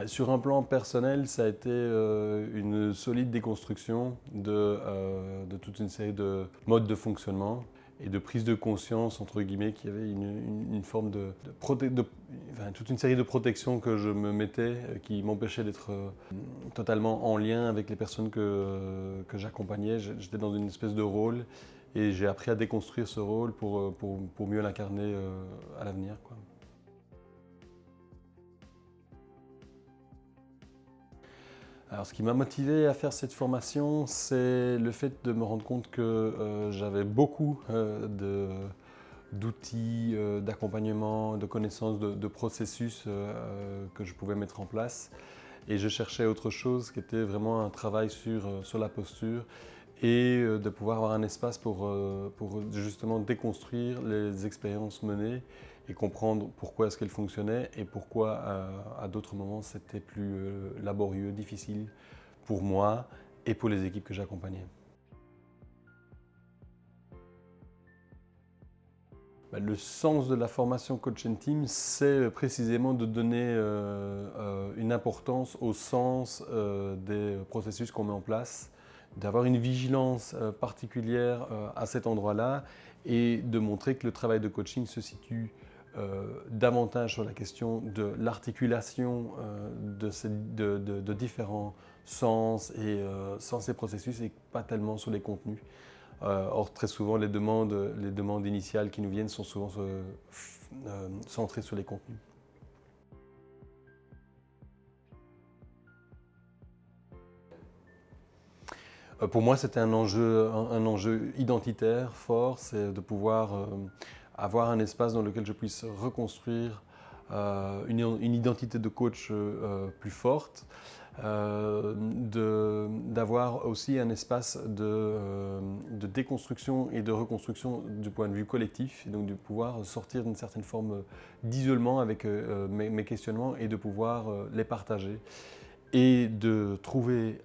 Sur un plan personnel, ça a été une solide déconstruction de toute une série de modes de fonctionnement et de prise de conscience, entre guillemets, qu'il y avait une forme toute une série de protections que je me mettais qui m'empêchaient d'être totalement en lien avec les personnes que j'accompagnais. J'étais dans une espèce de rôle et j'ai appris à déconstruire ce rôle pour mieux l'incarner à l'avenir, quoi. Alors, ce qui m'a motivé à faire cette formation, c'est le fait de me rendre compte que j'avais beaucoup d'outils, d'accompagnement, de connaissances, de processus que je pouvais mettre en place. Et je cherchais autre chose qui était vraiment un travail sur la posture et de pouvoir avoir un espace pour justement déconstruire les expériences menées et comprendre pourquoi est-ce qu'elles fonctionnaient et pourquoi à d'autres moments c'était plus laborieux, difficile pour moi et pour les équipes que j'accompagnais. Le sens de la formation Coach and Team, c'est précisément de donner une importance au sens des processus qu'on met en place, d'avoir une vigilance particulière à cet endroit-là et de montrer que le travail de coaching se situe davantage sur la question de l'articulation de différents sens et processus et pas tellement sur les contenus. Or, très souvent, les demandes initiales qui nous viennent sont souvent centrées sur les contenus. Pour moi, c'était un enjeu identitaire fort, c'est de pouvoir avoir un espace dans lequel je puisse reconstruire une identité de coach plus forte, d'avoir aussi un espace de déconstruction et de reconstruction du point de vue collectif, et donc de pouvoir sortir d'une certaine forme d'isolement avec mes questionnements et de pouvoir les partager et de trouver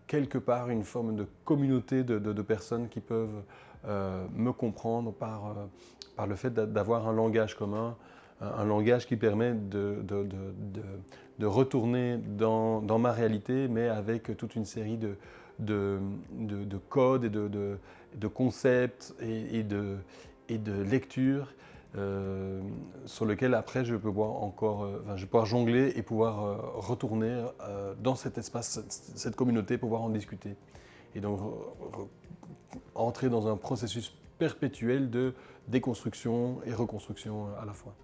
quelque part une forme de communauté de personnes qui peuvent me comprendre par le fait d'avoir un langage commun, un langage qui permet de retourner dans ma réalité, mais avec toute une série de codes et de concepts et de lectures sur lequel après je peux je vais pouvoir jongler et pouvoir retourner dans cet espace, cette communauté, pouvoir en discuter. Et donc entrer dans un processus perpétuel de déconstruction et reconstruction à la fois.